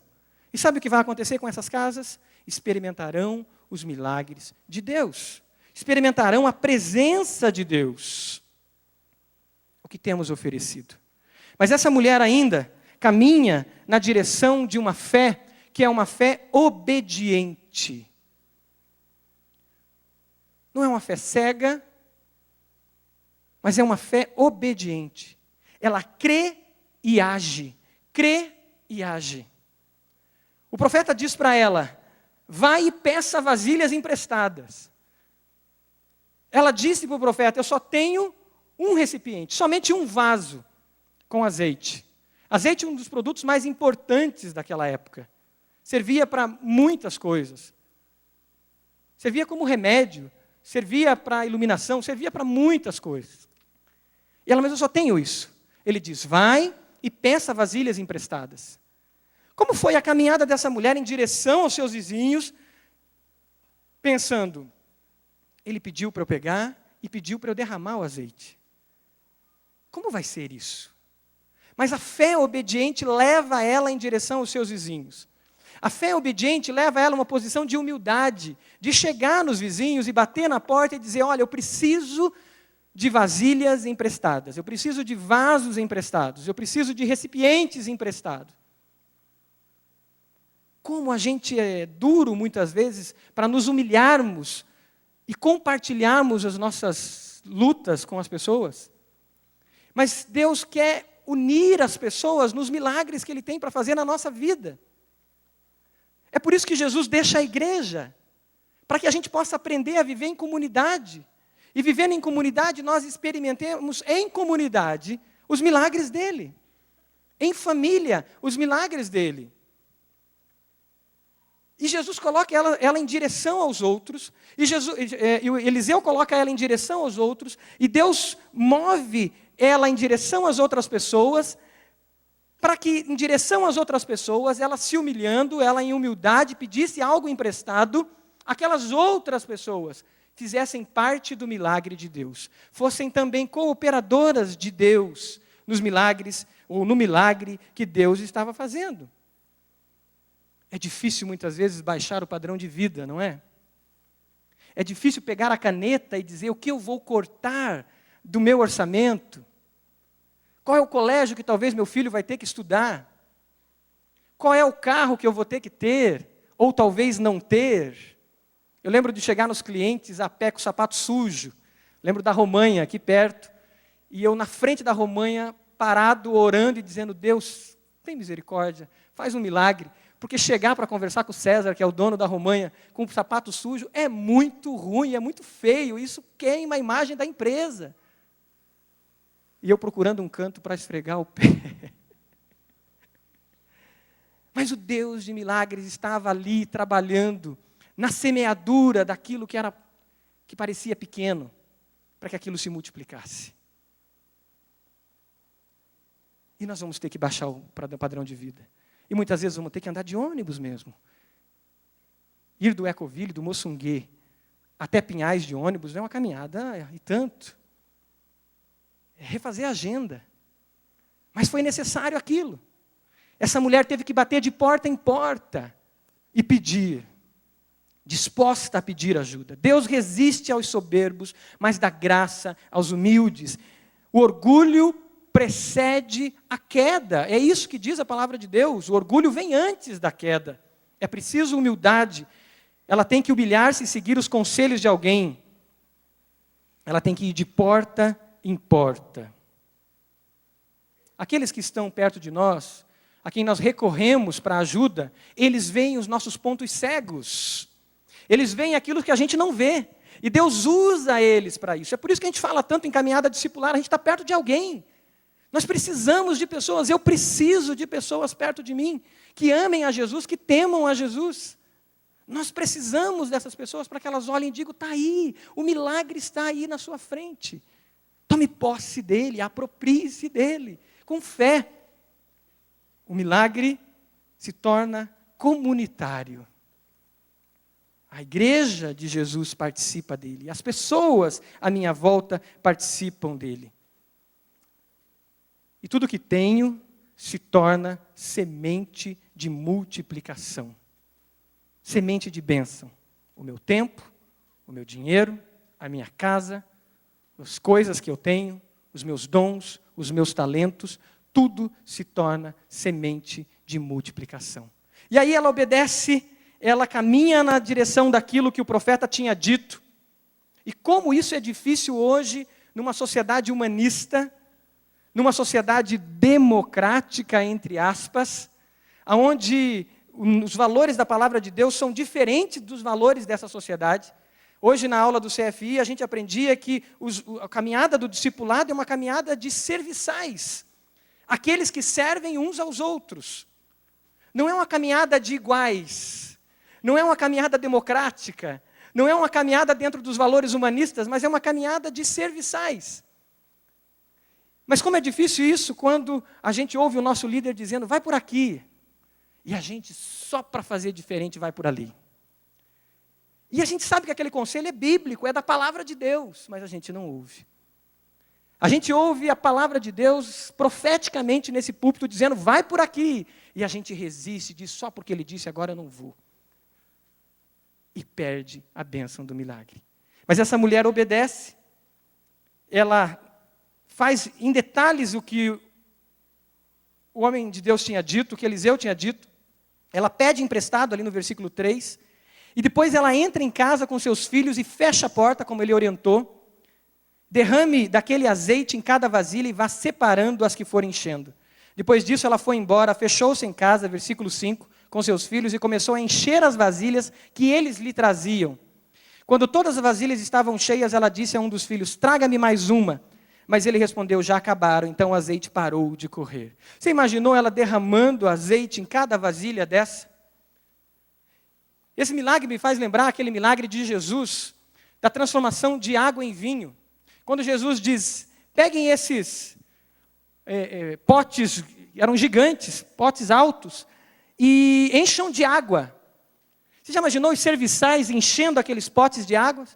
E sabe o que vai acontecer com essas casas? Experimentarão os milagres de Deus. Experimentarão a presença de Deus. O que temos oferecido. Mas essa mulher ainda caminha na direção de uma fé que é uma fé obediente. Não é uma fé cega, mas é uma fé obediente. Ela crê e age. Crê e age. O profeta diz para ela, vai e peça vasilhas emprestadas. Ela disse para o profeta, eu só tenho um recipiente, somente um vaso com azeite. Azeite é um dos produtos mais importantes daquela época. Servia para muitas coisas. Servia como remédio, servia para iluminação, servia para muitas coisas. E ela, mas eu só tenho isso. Ele diz, vai e peça vasilhas emprestadas. Como foi a caminhada dessa mulher em direção aos seus vizinhos, pensando, ele pediu para eu pegar e pediu para eu derramar o azeite. Como vai ser isso? Mas a fé obediente leva ela em direção aos seus vizinhos. A fé obediente leva ela a uma posição de humildade, de chegar nos vizinhos e bater na porta e dizer, olha, eu preciso de vasilhas emprestadas, eu preciso de vasos emprestados, eu preciso de recipientes emprestados. Como a gente é duro, muitas vezes, para nos humilharmos e compartilharmos as nossas lutas com as pessoas. Mas Deus quer unir as pessoas nos milagres que Ele tem para fazer na nossa vida. É por isso que Jesus deixa a igreja, para que a gente possa aprender a viver em comunidade. E vivendo em comunidade, nós experimentemos em comunidade os milagres dEle. Em família, os milagres dEle. E Jesus coloca ela em direção aos outros, e Eliseu coloca ela em direção aos outros, e Deus move ela em direção às outras pessoas, para que em direção às outras pessoas, ela se humilhando, ela em humildade pedisse algo emprestado, aquelas outras pessoas fizessem parte do milagre de Deus, fossem também cooperadoras de Deus nos milagres, ou no milagre que Deus estava fazendo. É difícil muitas vezes baixar o padrão de vida, não é? É difícil pegar a caneta e dizer o que eu vou cortar do meu orçamento? Qual é o colégio que talvez meu filho vai ter que estudar? Qual é o carro que eu vou ter que ter? Ou talvez não ter? Eu lembro de chegar nos clientes a pé com o sapato sujo. Lembro da Romanha, aqui perto. E eu na frente da Romanha, parado, orando e dizendo, Deus, tem misericórdia, faz um milagre. Porque chegar para conversar com o César, que é o dono da Romanha, com o sapato sujo, é muito ruim, é muito feio. Isso queima a imagem da empresa. E eu procurando um canto para esfregar o pé. Mas o Deus de milagres estava ali trabalhando na semeadura daquilo que parecia pequeno, para que aquilo se multiplicasse. E nós vamos ter que baixar o padrão de vida. E muitas vezes vamos ter que andar de ônibus mesmo. Ir do Ecoville, do Moçunguê, até Pinhais de ônibus é uma caminhada e tanto. É refazer a agenda. Mas foi necessário aquilo. Essa mulher teve que bater de porta em porta e pedir, disposta a pedir ajuda. Deus resiste aos soberbos, mas dá graça aos humildes. O orgulho precede a queda. É isso que diz a palavra de Deus. O orgulho vem antes da queda. É preciso humildade. Ela tem que humilhar-se e seguir os conselhos de alguém. Ela tem que ir de porta em porta. Aqueles que estão perto de nós, a quem nós recorremos para ajuda, eles veem os nossos pontos cegos. Eles veem aquilo que a gente não vê. E Deus usa eles para isso. É por isso que a gente fala tanto em caminhada discipular, a gente está perto de alguém. Nós precisamos de pessoas, eu preciso de pessoas perto de mim, que amem a Jesus, que temam a Jesus. Nós precisamos dessas pessoas para que elas olhem e digam, está aí, o milagre está aí na sua frente. Tome posse dele, aproprie-se dele, com fé. O milagre se torna comunitário. A igreja de Jesus participa dele. As pessoas à minha volta participam dele. E tudo que tenho se torna semente de multiplicação. Semente de bênção. O meu tempo, o meu dinheiro, a minha casa, as coisas que eu tenho, os meus dons, os meus talentos, tudo se torna semente de multiplicação. E aí ela obedece, ela caminha na direção daquilo que o profeta tinha dito. E como isso é difícil hoje, numa sociedade humanista, numa sociedade democrática, entre aspas, onde os valores da palavra de Deus são diferentes dos valores dessa sociedade. Hoje, na aula do CFI, a gente aprendia que a caminhada do discipulado é uma caminhada de serviçais. Aqueles que servem uns aos outros. Não é uma caminhada de iguais. Não é uma caminhada democrática. Não é uma caminhada dentro dos valores humanistas, mas é uma caminhada de serviçais. Mas como é difícil isso quando a gente ouve o nosso líder dizendo, vai por aqui. E a gente, só para fazer diferente, vai por ali. E a gente sabe que aquele conselho é bíblico, é da palavra de Deus, mas a gente não ouve. A gente ouve a palavra de Deus profeticamente nesse púlpito, dizendo, vai por aqui. E a gente resiste, diz, só porque ele disse, agora eu não vou. E perde a bênção do milagre. Mas essa mulher obedece, ela faz em detalhes o que o homem de Deus tinha dito, o que Eliseu tinha dito. Ela pede emprestado ali no versículo 3, e depois ela entra em casa com seus filhos e fecha a porta, como ele orientou. Derrame daquele azeite em cada vasilha e vá separando as que forem enchendo. Depois disso ela foi embora, fechou-se em casa, versículo 5, com seus filhos e começou a encher as vasilhas que eles lhe traziam. Quando todas as vasilhas estavam cheias, ela disse a um dos filhos, traga-me mais uma. Mas ele respondeu, já acabaram, então o azeite parou de correr. Você imaginou ela derramando azeite em cada vasilha dessa? Esse milagre me faz lembrar aquele milagre de Jesus, da transformação de água em vinho. Quando Jesus diz, peguem esses potes, eram gigantes, potes altos, e encham de água. Você já imaginou os serviçais enchendo aqueles potes de água?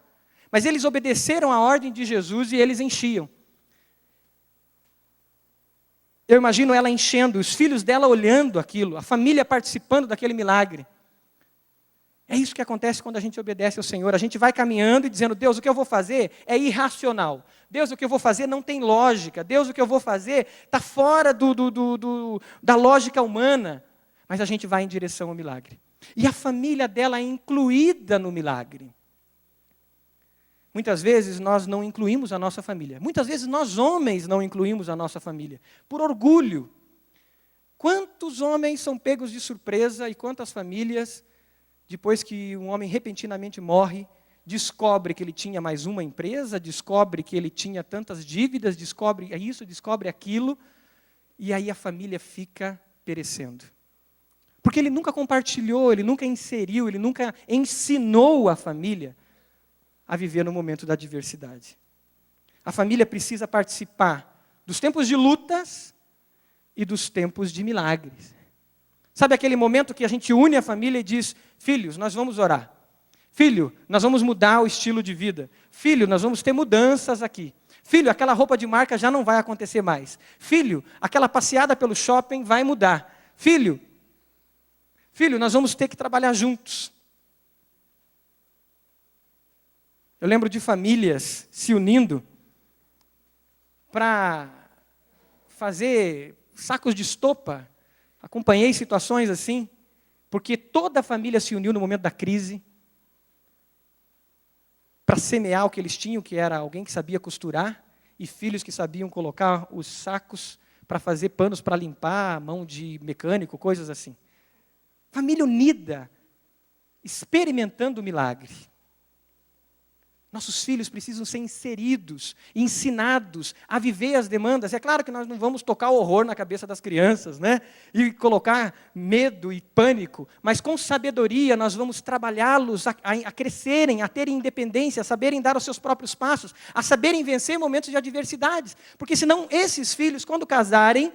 Mas eles obedeceram à ordem de Jesus e eles enchiam. Eu imagino ela enchendo, os filhos dela olhando aquilo, a família participando daquele milagre. É isso que acontece quando a gente obedece ao Senhor. A gente vai caminhando e dizendo, Deus, o que eu vou fazer é irracional. Deus, o que eu vou fazer não tem lógica. Deus, o que eu vou fazer está fora da lógica humana. Mas a gente vai em direção ao milagre. E a família dela é incluída no milagre. Muitas vezes nós não incluímos a nossa família. Muitas vezes nós homens não incluímos a nossa família. Por orgulho. Quantos homens são pegos de surpresa e quantas famílias, depois que um homem repentinamente morre, descobre que ele tinha mais uma empresa, descobre que ele tinha tantas dívidas, descobre isso, descobre aquilo, e aí a família fica perecendo. Porque ele nunca compartilhou, ele nunca inseriu, ele nunca ensinou a família a viver no momento da adversidade. A família precisa participar dos tempos de lutas e dos tempos de milagres. Sabe aquele momento que a gente une a família e diz, filhos, nós vamos orar. Filho, nós vamos mudar o estilo de vida. Filho, nós vamos ter mudanças aqui. Filho, aquela roupa de marca já não vai acontecer mais. Filho, aquela passeada pelo shopping vai mudar. Filho, nós vamos ter que trabalhar juntos. Eu lembro de famílias se unindo para fazer sacos de estopa. Acompanhei situações assim, porque toda a família se uniu no momento da crise para semear o que eles tinham, que era alguém que sabia costurar, e filhos que sabiam colocar os sacos para fazer panos para limpar a mão de mecânico, coisas assim. Família unida, experimentando o milagre. Nossos filhos precisam ser inseridos, ensinados a viver as demandas. É claro que nós não vamos tocar horror na cabeça das crianças, né? E colocar medo e pânico, mas com sabedoria nós vamos trabalhá-los a crescerem, a terem independência, a saberem dar os seus próprios passos, a saberem vencer momentos de adversidades. Porque senão esses filhos, quando casarem,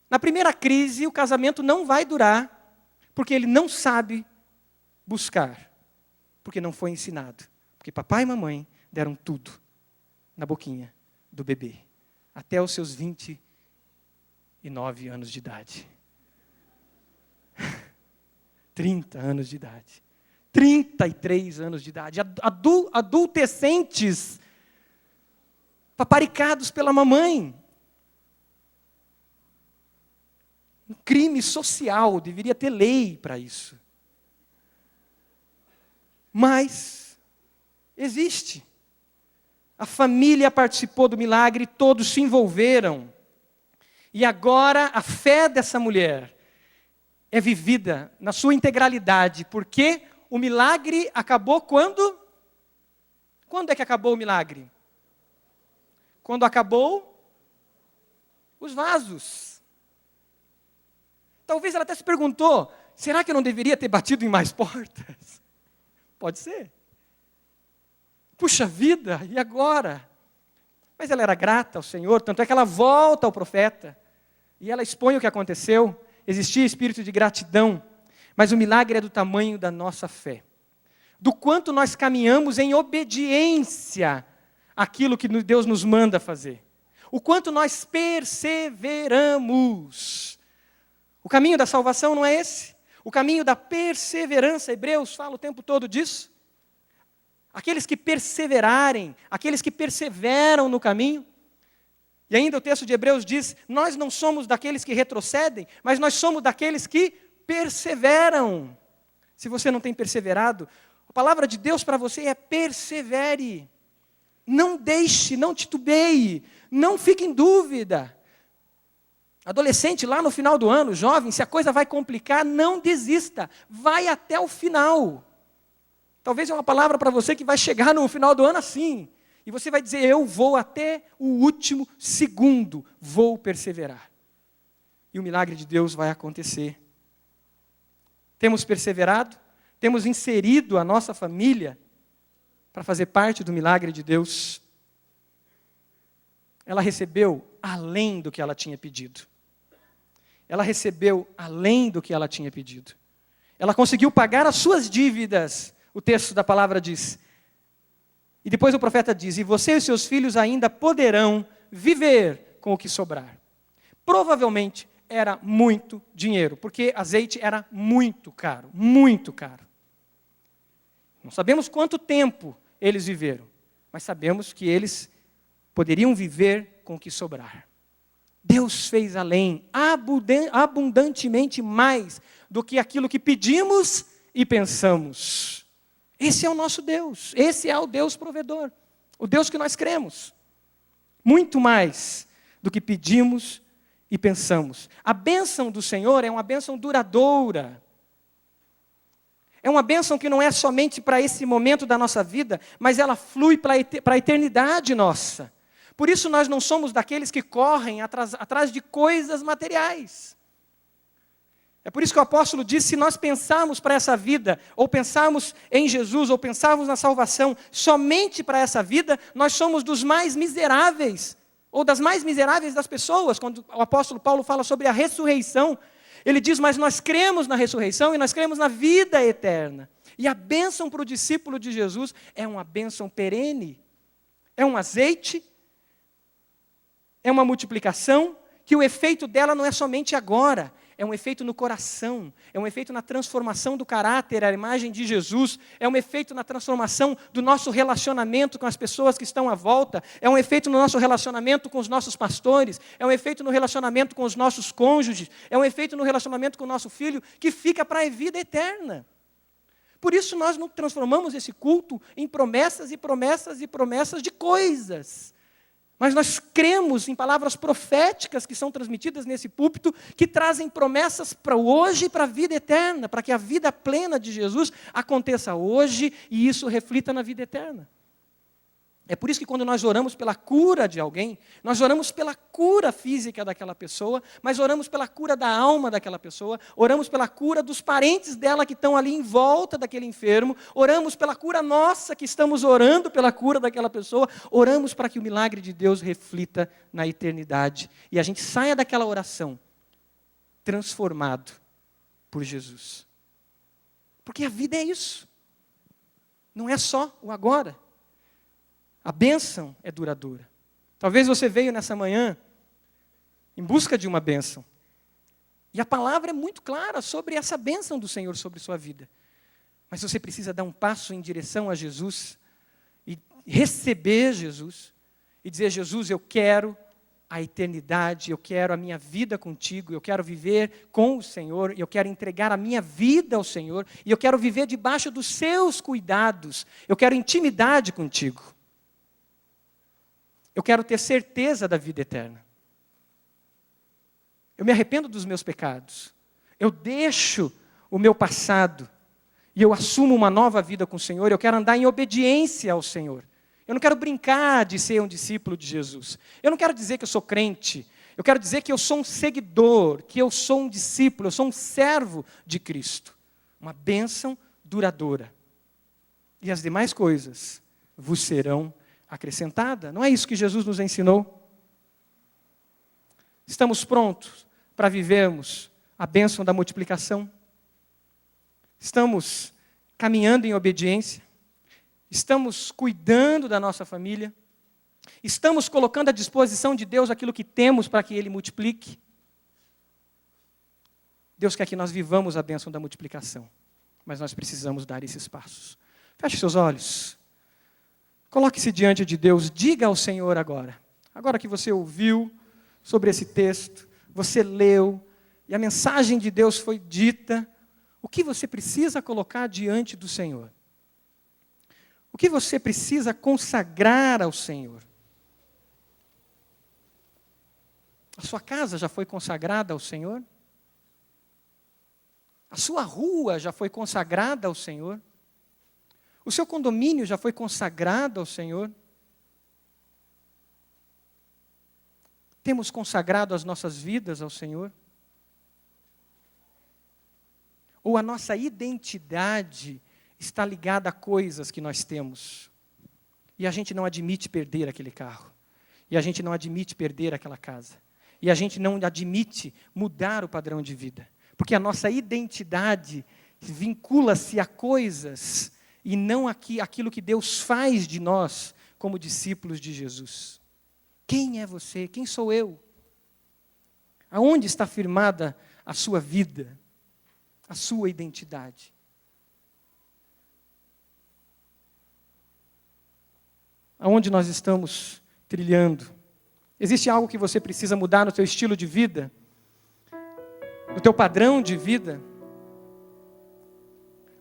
na primeira crise o casamento não vai durar, porque ele não sabe buscar, porque não foi ensinado. Porque papai e mamãe deram tudo na boquinha do bebê, até os seus 29 anos de idade. 30 anos de idade. 33 anos de idade. Adolescentes paparicados pela mamãe. Um crime social, deveria ter lei para isso. Mas existe. A família participou do milagre, todos se envolveram. E agora a fé dessa mulher é vivida na sua integralidade, porque o milagre acabou quando? Quando é que acabou o milagre? Quando acabou os vasos. Talvez ela até se perguntou, será que eu não deveria ter batido em mais portas? Pode ser. Puxa vida, e agora? Mas ela era grata ao Senhor, tanto é que ela volta ao profeta, e ela expõe o que aconteceu, existia espírito de gratidão, mas o milagre é do tamanho da nossa fé, do quanto nós caminhamos em obediência àquilo que Deus nos manda fazer, o quanto nós perseveramos. O caminho da salvação não é esse? O caminho da perseverança, Hebreus fala o tempo todo disso. Aqueles que perseverarem, aqueles que perseveram no caminho. E ainda o texto de Hebreus diz, nós não somos daqueles que retrocedem, mas nós somos daqueles que perseveram. Se você não tem perseverado, a palavra de Deus para você é persevere. Não deixe, não titubeie, não fique em dúvida. Adolescente, lá no final do ano, jovem, se a coisa vai complicar, não desista, vai até o final. Talvez é uma palavra para você que vai chegar no final do ano assim. E você vai dizer, eu vou até o último segundo, vou perseverar. E o milagre de Deus vai acontecer. Temos perseverado, temos inserido a nossa família para fazer parte do milagre de Deus. Ela recebeu além do que ela tinha pedido. Ela recebeu além do que ela tinha pedido. Ela conseguiu pagar as suas dívidas. O texto da palavra diz. E depois o profeta diz, e você e seus filhos ainda poderão viver com o que sobrar. Provavelmente era muito dinheiro, porque azeite era muito caro, muito caro. Não sabemos quanto tempo eles viveram, mas sabemos que eles poderiam viver com o que sobrar. Deus fez além, abundantemente mais do que aquilo que pedimos e pensamos. Esse é o nosso Deus, esse é o Deus provedor, o Deus que nós cremos. Muito mais do que pedimos e pensamos. A bênção do Senhor é uma bênção duradoura. É uma bênção que não é somente para esse momento da nossa vida, mas ela flui para a eternidade nossa. Por isso nós não somos daqueles que correm atrás de coisas materiais. É por isso que o apóstolo diz, se nós pensarmos para essa vida, ou pensarmos em Jesus, ou pensarmos na salvação, somente para essa vida, nós somos dos mais miseráveis, ou das mais miseráveis das pessoas. Quando o apóstolo Paulo fala sobre a ressurreição, ele diz, mas nós cremos na ressurreição e nós cremos na vida eterna. E a bênção para o discípulo de Jesus é uma bênção perene, é um azeite, é uma multiplicação, que o efeito dela não é somente agora, é um efeito no coração, é um efeito na transformação do caráter, a imagem de Jesus, é um efeito na transformação do nosso relacionamento com as pessoas que estão à volta, é um efeito no nosso relacionamento com os nossos pastores, é um efeito no relacionamento com os nossos cônjuges, é um efeito no relacionamento com o nosso filho, que fica para a vida eterna. Por isso nós não transformamos esse culto em promessas e promessas e promessas de coisas. Mas nós cremos em palavras proféticas que são transmitidas nesse púlpito, que trazem promessas para o hoje e para a vida eterna, para que a vida plena de Jesus aconteça hoje e isso reflita na vida eterna. É por isso que quando nós oramos pela cura de alguém, nós oramos pela cura física daquela pessoa, mas oramos pela cura da alma daquela pessoa, oramos pela cura dos parentes dela que estão ali em volta daquele enfermo, oramos pela cura nossa que estamos orando pela cura daquela pessoa, oramos para que o milagre de Deus reflita na eternidade e a gente saia daquela oração transformado por Jesus. Porque a vida é isso, não é só o agora. A bênção é duradoura. Talvez você veio nessa manhã em busca de uma bênção. E a palavra é muito clara sobre essa bênção do Senhor sobre sua vida. Mas você precisa dar um passo em direção a Jesus e receber Jesus e dizer, Jesus, eu quero a eternidade, eu quero a minha vida contigo, eu quero viver com o Senhor, eu quero entregar a minha vida ao Senhor e eu quero viver debaixo dos seus cuidados, eu quero intimidade contigo. Eu quero ter certeza da vida eterna. Eu me arrependo dos meus pecados. Eu deixo o meu passado e eu assumo uma nova vida com o Senhor. Eu quero andar em obediência ao Senhor. Eu não quero brincar de ser um discípulo de Jesus. Eu não quero dizer que eu sou crente. Eu quero dizer que eu sou um seguidor, que eu sou um discípulo, eu sou um servo de Cristo. Uma bênção duradoura. E as demais coisas vos serão acrescentada. Não é isso que Jesus nos ensinou? Estamos prontos para vivermos a bênção da multiplicação? Estamos caminhando em obediência? Estamos cuidando da nossa família? Estamos colocando à disposição de Deus aquilo que temos para que Ele multiplique? Deus quer que nós vivamos a bênção da multiplicação, mas nós precisamos dar esses passos. Feche seus olhos. Coloque-se diante de Deus, diga ao Senhor agora que você ouviu sobre esse texto, você leu, e a mensagem de Deus foi dita, o que você precisa colocar diante do Senhor? O que você precisa consagrar ao Senhor? A sua casa já foi consagrada ao Senhor? A sua rua já foi consagrada ao Senhor? O seu condomínio já foi consagrado ao Senhor? Temos consagrado as nossas vidas ao Senhor? Ou a nossa identidade está ligada a coisas que nós temos? E a gente não admite perder aquele carro. E a gente não admite perder aquela casa. E a gente não admite mudar o padrão de vida. Porque a nossa identidade vincula-se a coisas e não aquilo que Deus faz de nós como discípulos de Jesus. Quem é você? Quem sou eu? Aonde está firmada a sua vida, a sua identidade? aonde nós estamos trilhando? Existe algo que você precisa mudar no teu estilo de vida? No teu padrão de vida?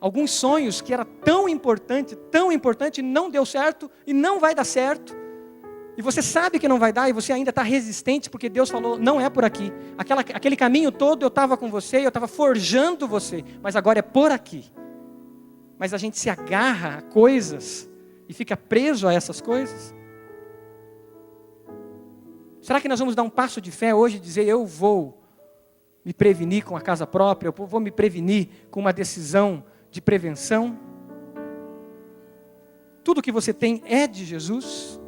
Alguns sonhos que era tão importante, não deu certo e não vai dar certo. E você sabe que não vai dar e você ainda está resistente porque Deus falou, não é por aqui. Aquele caminho todo eu estava com você, eu estava forjando você, mas agora é por aqui. Mas a gente se agarra a coisas e fica preso a essas coisas. Será que nós vamos dar um passo de fé hoje e dizer, eu vou me prevenir com a casa própria, eu vou me prevenir com uma decisão de prevenção? Tudo que você tem é de Jesus?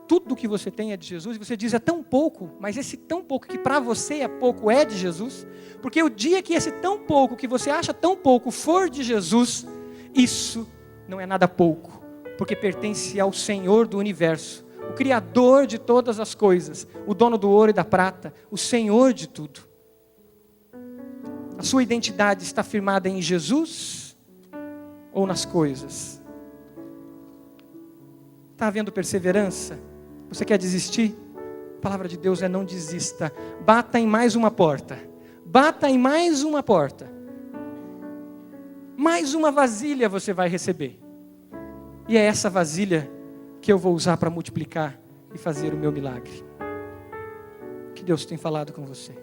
Tudo que você tem é de Jesus, e você diz, é tão pouco, mas esse tão pouco que para você é pouco é de Jesus, porque o dia que esse tão pouco, que você acha tão pouco, for de Jesus, isso não é nada pouco, porque pertence ao Senhor do universo, o Criador de todas as coisas, o dono do ouro e da prata, o Senhor de tudo. A sua identidade está firmada em Jesus ou nas coisas? Está havendo perseverança? Você quer desistir? A palavra de Deus é não desista. Bata em mais uma porta. Bata em mais uma porta. Mais uma vasilha você vai receber. E é essa vasilha que eu vou usar para multiplicar e fazer o meu milagre. Que Deus tem falado com você.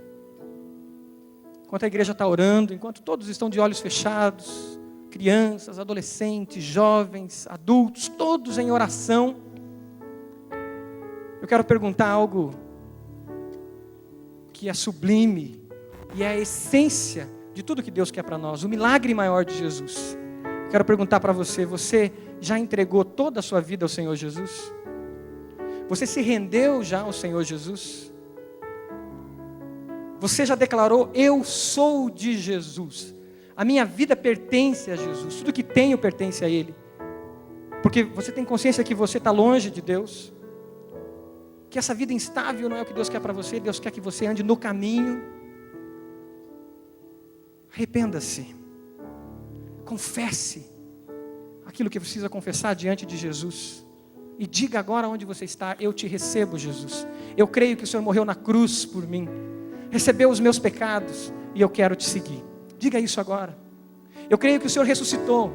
Enquanto a igreja está orando, enquanto todos estão de olhos fechados, crianças, adolescentes, jovens, adultos, todos em oração, eu quero perguntar algo que é sublime e é a essência de tudo que Deus quer para nós, o milagre maior de Jesus. Eu quero perguntar para você, você já entregou toda a sua vida ao Senhor Jesus? Você se rendeu já ao Senhor Jesus? Você já declarou, eu sou de Jesus? A minha vida pertence a Jesus, tudo que tenho pertence a Ele. Porque você tem consciência que você está longe de Deus, que essa vida instável não é o que Deus quer para você, Deus quer que você ande no caminho. Arrependa-se, confesse aquilo que precisa confessar diante de Jesus, e diga agora onde você está, eu te recebo, Jesus, eu creio que o Senhor morreu na cruz por mim, recebeu os meus pecados, e eu quero te seguir. Diga isso agora. Eu creio que o Senhor ressuscitou,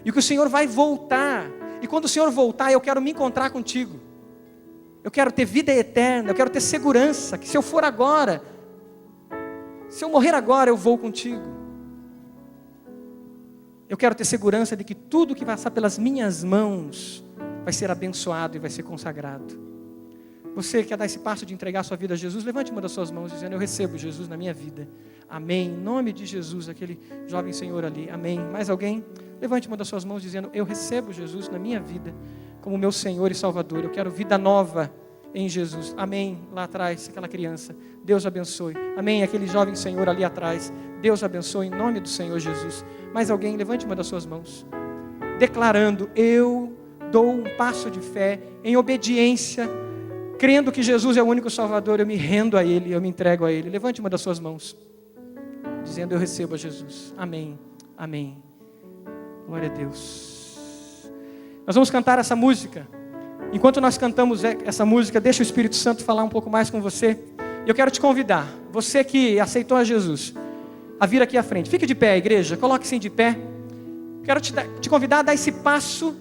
e que o Senhor vai voltar, e quando o Senhor voltar, eu quero me encontrar contigo. Eu quero ter vida eterna, eu quero ter segurança, que se eu for agora, se eu morrer agora, eu vou contigo. Eu quero ter segurança de que tudo que passar pelas minhas mãos vai ser abençoado e vai ser consagrado. Você quer dar esse passo de entregar a sua vida a Jesus? Levante uma das suas mãos dizendo, eu recebo Jesus na minha vida. Amém. Em nome de Jesus, aquele jovem senhor ali. Amém. Mais alguém? Levante uma das suas mãos dizendo, eu recebo Jesus na minha vida como meu Senhor e Salvador. Eu quero vida nova em Jesus. Amém. Lá atrás, aquela criança. Deus abençoe. Amém. Aquele jovem senhor ali atrás. Deus abençoe em nome do Senhor Jesus. Mais alguém? Levante uma das suas mãos. Declarando, eu dou um passo de fé em obediência, crendo que Jesus é o único Salvador, eu me rendo a Ele, eu me entrego a Ele. Levante uma das suas mãos, dizendo, eu recebo a Jesus. Amém. Amém. Glória a Deus. Nós vamos cantar essa música. Enquanto nós cantamos essa música, deixa o Espírito Santo falar um pouco mais com você. E eu quero te convidar, você que aceitou a Jesus, a vir aqui à frente. Fique de pé, igreja, coloque-se de pé. Quero te convidar a dar esse passo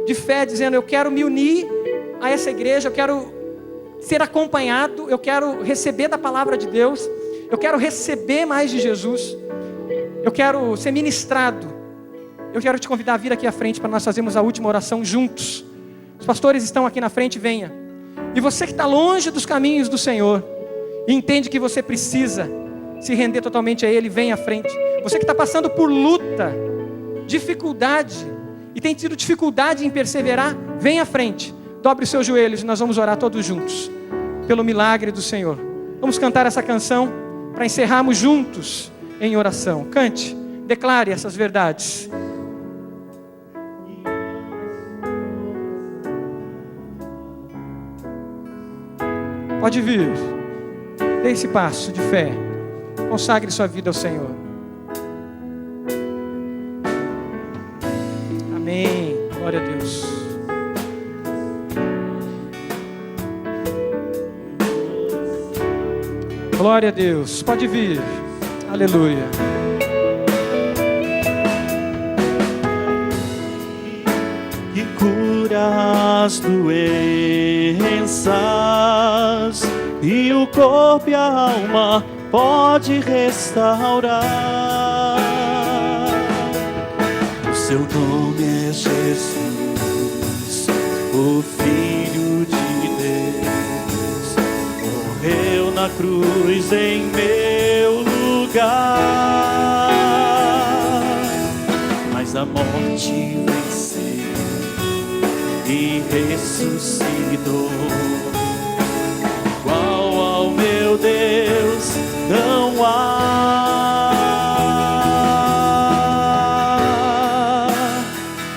de fé, dizendo, eu quero me unir a essa igreja, eu quero ser acompanhado, eu quero receber da palavra de Deus, eu quero receber mais de Jesus, eu quero ser ministrado. Eu quero te convidar a vir aqui à frente para nós fazermos a última oração juntos. Os pastores estão aqui na frente, venha. E você que está longe dos caminhos do Senhor e entende que você precisa se render totalmente a Ele, venha à frente. Você que está passando por luta, dificuldade e tem tido dificuldade em perseverar, venha à frente. Dobre os seus joelhos e nós vamos orar todos juntos pelo milagre do Senhor. Vamos cantar essa canção para encerrarmos juntos em oração. Cante, declare essas verdades. Pode vir, dê esse passo de fé, consagre sua vida ao Senhor. Glória a Deus. Glória a Deus. Pode vir. Aleluia. Que cura as doenças e o corpo e a alma pode restaurar. O seu nome é Jesus, o Filho de Deus, morreu na cruz em meu lugar, mas a morte venceu e ressuscitou. Igual ao meu Deus não há.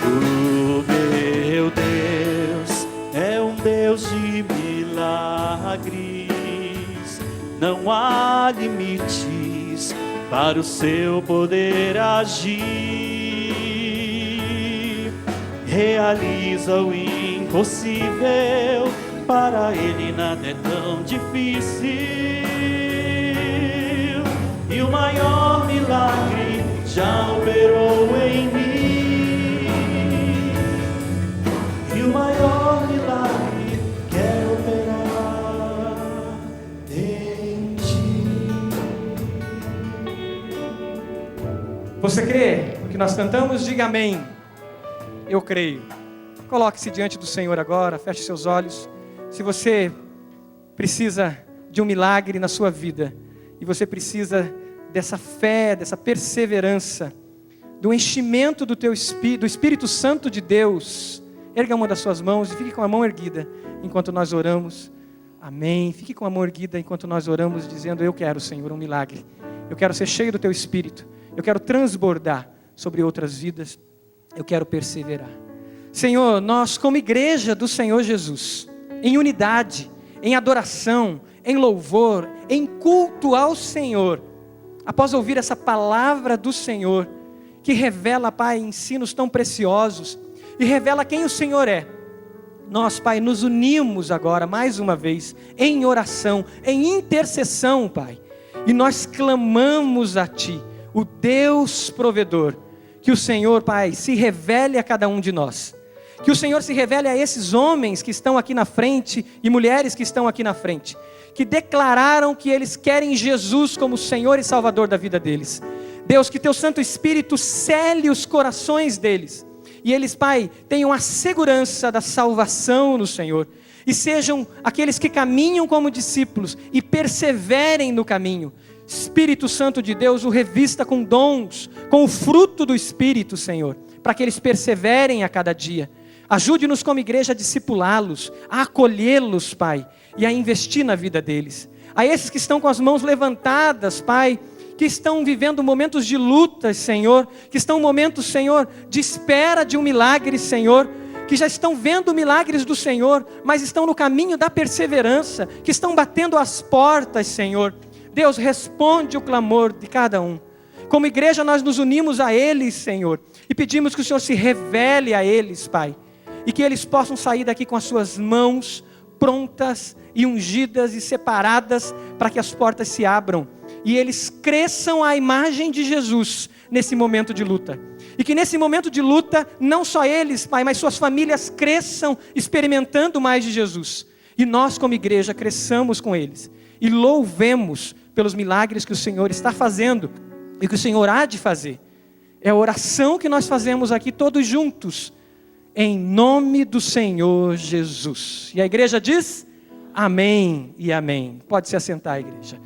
O meu Deus é um Deus de milagres. Não há limites para o seu poder agir. Realiza o impossível, para Ele nada é tão difícil. E o maior milagre já operou em mim. E o maior milagre quer operar em ti. Você crê que nós cantamos? Diga amém. Eu creio. Coloque-se diante do Senhor agora, feche seus olhos. Se você precisa de um milagre na sua vida, e você precisa dessa fé, dessa perseverança, do enchimento do Espírito Santo de Deus, erga uma das suas mãos e fique com a mão erguida enquanto nós oramos. Amém. Fique com a mão erguida enquanto nós oramos, dizendo: eu quero, Senhor, um milagre. Eu quero ser cheio do Teu Espírito. Eu quero transbordar sobre outras vidas. Eu quero perseverar. Senhor, nós como igreja do Senhor Jesus, em unidade, em adoração, em louvor, em culto ao Senhor, após ouvir essa palavra do Senhor, que revela, Pai, ensinos tão preciosos, e revela quem o Senhor é, nós, Pai, nos unimos agora, mais uma vez, em oração, em intercessão, Pai, e nós clamamos a Ti, o Deus provedor, que o Senhor, Pai, se revele a cada um de nós. Que o Senhor se revele a esses homens que estão aqui na frente e mulheres que estão aqui na frente, que declararam que eles querem Jesus como Senhor e Salvador da vida deles. Deus, que Teu Santo Espírito cele os corações deles, e eles, Pai, tenham a segurança da salvação no Senhor, e sejam aqueles que caminham como discípulos e perseverem no caminho. Espírito Santo de Deus, o revista com dons, com o fruto do Espírito, Senhor, para que eles perseverem a cada dia. Ajude-nos como igreja a discipulá-los, a acolhê-los, Pai, e a investir na vida deles. A esses que estão com as mãos levantadas, Pai, que estão vivendo momentos de lutas, Senhor, que estão momentos, Senhor, de espera de um milagre, Senhor, que já estão vendo milagres do Senhor, mas estão no caminho da perseverança, que estão batendo as portas, Senhor. Deus, responde o clamor de cada um. Como igreja nós nos unimos a eles, Senhor, e pedimos que o Senhor se revele a eles, Pai, e que eles possam sair daqui com as suas mãos prontas e ungidas e separadas para que as portas se abram e eles cresçam à imagem de Jesus nesse momento de luta. E que nesse momento de luta, não só eles, Pai, mas suas famílias cresçam experimentando mais de Jesus. E nós como igreja cresçamos com eles e louvemos pelos milagres que o Senhor está fazendo e que o Senhor há de fazer. É a oração que nós fazemos aqui todos juntos, em nome do Senhor Jesus. E a igreja diz: amém e amém. Pode se assentar, igreja.